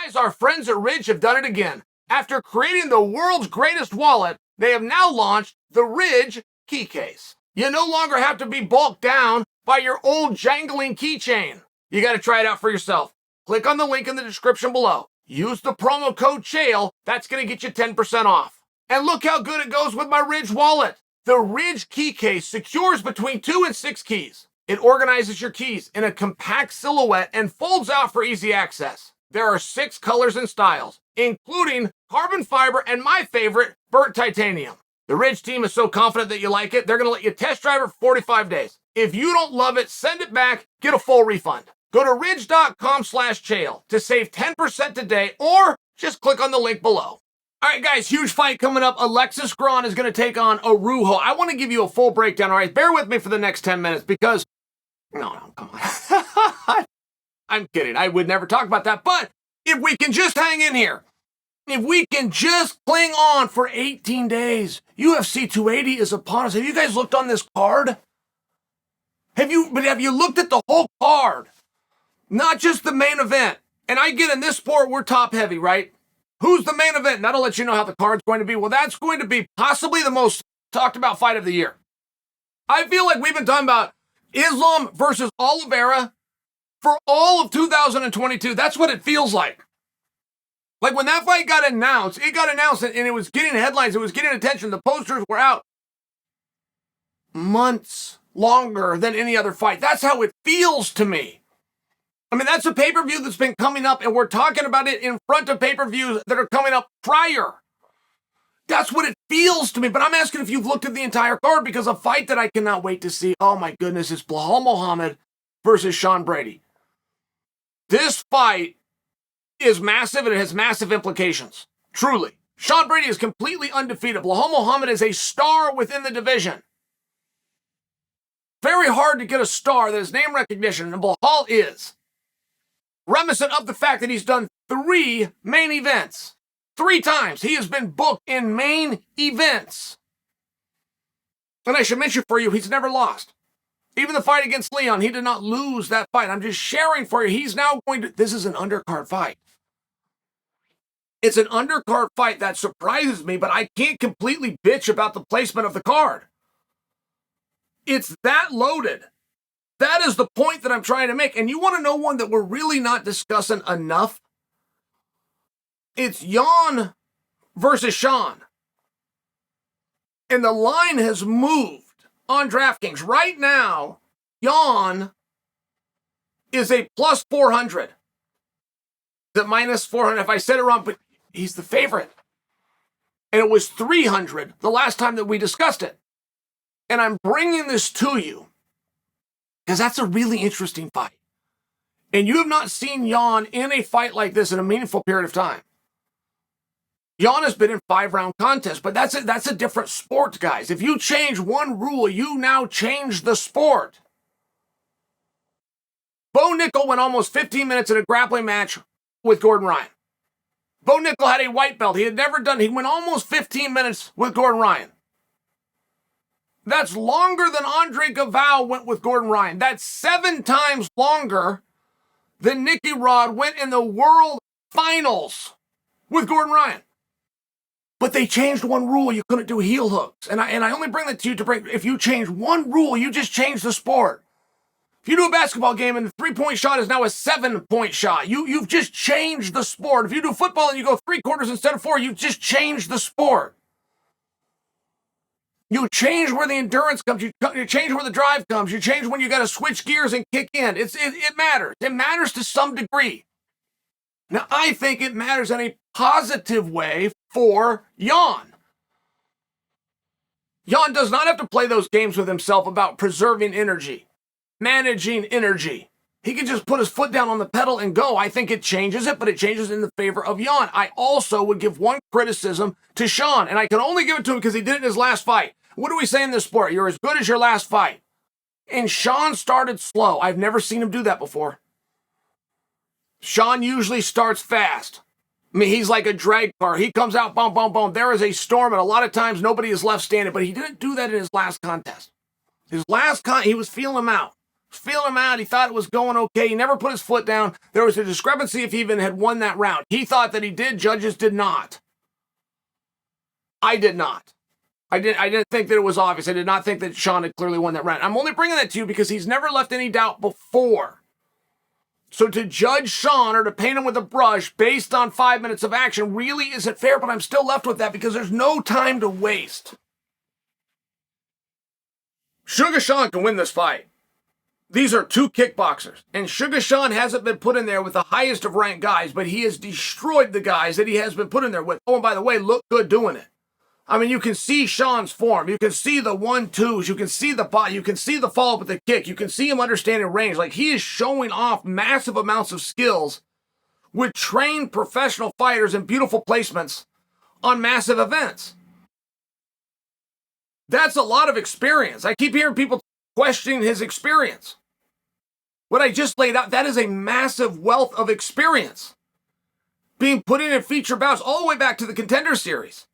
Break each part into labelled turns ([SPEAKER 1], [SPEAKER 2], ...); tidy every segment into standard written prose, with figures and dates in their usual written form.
[SPEAKER 1] Guys, our friends at Ridge have done it again. After creating the world's greatest wallet, they have now launched the Ridge key case. You no longer have to be bulked down by your old jangling keychain. You got to try it out for yourself. Click on the link in the description below. Use the promo code Chael. That's going to get you 10% off. And look how good it goes with my Ridge wallet. The Ridge key case secures between 2 and 6 keys. It organizes your keys in a compact silhouette and folds out for easy access. There are 6 colors and styles, including carbon fiber and my favorite, burnt titanium. The Ridge team is so confident that you like it, they're going to let you test drive it for 45 days. If you don't love it, send it back, get a full refund. Go to ridge.com/Chael to save 10% today, or just click on the link below. All right, guys, huge fight coming up. Alexis Grawn is going to take on Arujo. I want to give you a full breakdown, all right? Bear with me for the next 10 minutes because... No, come on. I'm kidding. I would never talk about that. But if we can just hang in here, if we can just cling on for 18 days, UFC 280 is upon us. Have you guys looked on this card? Have you looked at the whole card? Not just the main event. And I get in this sport, we're top heavy, right? Who's the main event? And that'll let you know how the card's going to be. Well, that's going to be possibly the most talked about fight of the year. I feel like we've been talking about Islam versus Oliveira for all of 2022. That's what it feels like. Like when that fight got announced, and it was getting headlines, it was getting attention. The posters were out months longer than any other fight. That's how it feels to me. I mean, that's a pay-per-view that's been coming up, and we're talking about it in front of pay-per-views that are coming up prior. That's what it feels to me. But I'm asking if you've looked at the entire card, because a fight that I cannot wait to see, oh my goodness, is Belal Muhammad versus Sean Brady. This fight is massive, and it has massive implications. Truly. Sean Brady is completely undefeated. Belal Muhammad is a star within the division. Very hard to get a star that has name recognition, and Belal is. Reminiscent of the fact that he's done 3 main events. 3 times he has been booked in main events. And I should mention for you, he's never lost. Even the fight against Leon, he did not lose that fight. I'm just sharing for you. He's now going to... This is an undercard fight. It's an undercard fight that surprises me, but I can't completely bitch about the placement of the card. It's that loaded. That is the point that I'm trying to make. And you want to know one that we're really not discussing enough? It's Jon versus Sean. And the line has moved on DraftKings. Right now, Jon is a plus 400. The minus 400, if I said it wrong, but he's the favorite. And it was 300 the last time that we discussed it. And I'm bringing this to you because that's a really interesting fight. And you have not seen Jon in a fight like this in a meaningful period of time. Jon has been in 5-round contests, but that's a different sport, guys. If you change one rule, you now change the sport. Bo Nickel went almost 15 minutes in a grappling match with Gordon Ryan. Bo Nickel had a white belt. He went almost 15 minutes with Gordon Ryan. That's longer than Andre Galvao went with Gordon Ryan. That's 7 times longer than Nicky Rod went in the World Finals with Gordon Ryan. But they changed one rule. You couldn't do heel hooks. And I only bring that to you to bring, if you change one rule, you just change the sport. If you do a basketball game and the 3-point shot is now a 7-point shot, you've just changed the sport. If you do football and you go 3 quarters instead of 4, you just change the sport. You change where the endurance comes. You change where the drive comes. You change when you got to switch gears and kick in. It matters. It matters to some degree. Now, I think it matters in a positive way for Jon. Jon does not have to play those games with himself about preserving energy, managing energy. He can just put his foot down on the pedal and go. I think it changes it, but it changes in the favor of Jon. I also would give one criticism to Sean, and I can only give it to him because he did it in his last fight. What do we say in this sport? You're as good as your last fight. And Sean started slow. I've never seen him do that before. Sean usually starts fast. I mean, he's like a drag car. He comes out, boom, boom, boom. There is a storm, and a lot of times nobody is left standing, but he didn't do that in his last contest. He was feeling him out. feeling him out. He thought it was going okay. He never put his foot down. There was a discrepancy if he even had won that round. He thought that he did. Judges did not. I did not. I didn't think that it was obvious. I did not think that Sean had clearly won that round. I'm only bringing that to you because he's never left any doubt before. So to judge Sean or to paint him with a brush based on 5 minutes of action really isn't fair, but I'm still left with that because there's no time to waste. Suga Sean can win this fight. These are two kickboxers, and Suga Sean hasn't been put in there with the highest of ranked guys, but he has destroyed the guys that he has been put in there with. Oh, and by the way, look good doing it. I mean, you can see Sean's form. You can see the 1-2s. You can see the body. You can see the follow-up with the kick. You can see him understanding range. Like, he is showing off massive amounts of skills with trained professional fighters and beautiful placements on massive events. That's a lot of experience. I keep hearing people questioning his experience. What I just laid out, that is a massive wealth of experience being put in feature bouts all the way back to the Contender Series.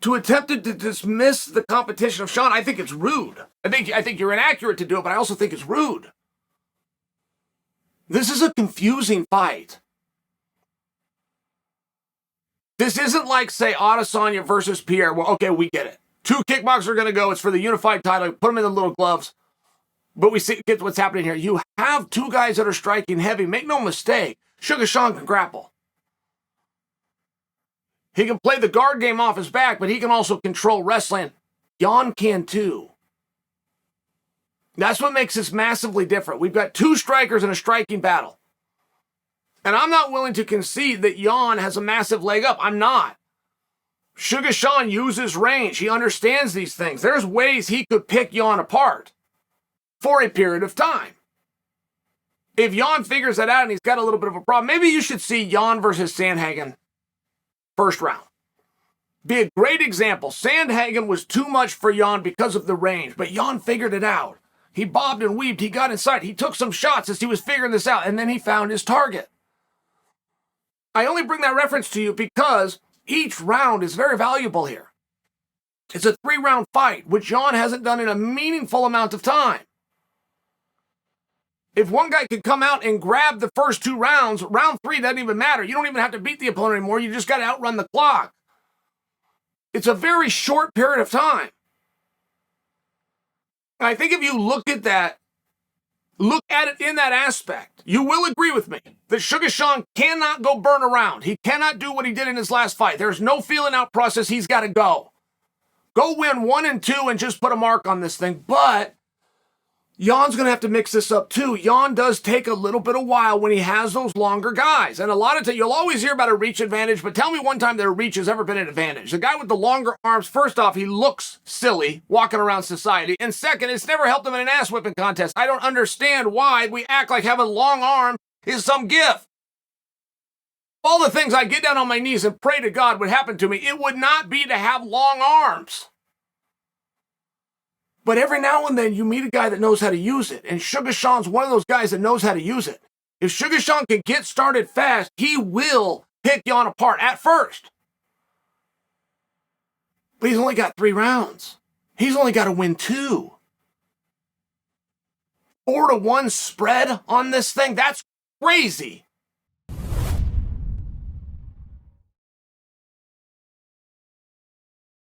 [SPEAKER 1] To attempt to dismiss the competition of Sean, I think it's rude. I think you're inaccurate to do it, but I also think it's rude. This is a confusing fight. This isn't like, say, Adesanya versus Pierre. Well, okay, we get it. Two kickboxers are going to go. It's for the unified title. Put them in the little gloves. But we see get what's happening here. You have two guys that are striking heavy. Make no mistake. Suga Sean can grapple. He can play the guard game off his back, but he can also control wrestling. Jon can too. That's what makes this massively different. We've got two strikers in a striking battle. And I'm not willing to concede that Jon has a massive leg up. I'm not. Suga Sean uses range. He understands these things. There's ways he could pick Jon apart for a period of time. If Jon figures that out and he's got a little bit of a problem, maybe you should see Jon versus Sandhagen first round. Be a great example. Sandhagen was too much for Jon because of the range, but Jon figured it out. He bobbed and weaved. He got inside. He took some shots as he was figuring this out, and then he found his target. I only bring that reference to you because each round is very valuable here. It's a 3-round fight, which Jon hasn't done in a meaningful amount of time. If one guy can come out and grab the first 2 rounds, round 3 doesn't even matter. You don't even have to beat the opponent anymore. You just got to outrun the clock. It's a very short period of time. And I think if you look at that, look at it in that aspect, you will agree with me that Suga Sean cannot go burn around. He cannot do what he did in his last fight. There's no feeling out process. He's got to go. Go win 1 and 2 and just put a mark on this thing. But Jan's going to have to mix this up too. Jan does take a little bit of while when he has those longer guys. And a lot of times, you'll always hear about a reach advantage, but tell me one time that a reach has ever been an advantage. The guy with the longer arms, first off, he looks silly walking around society. And second, it's never helped him in an ass whipping contest. I don't understand why we act like having long arms is some gift. All the things I get down on my knees and pray to God would happen to me, it would not be to have long arms. But every now and then you meet a guy that knows how to use it. And Suga Sean's one of those guys that knows how to use it. If Suga Sean can get started fast, he will pick Jan apart at first. But he's only got 3 rounds. He's only got to win 2. 4-1 spread on this thing, that's crazy.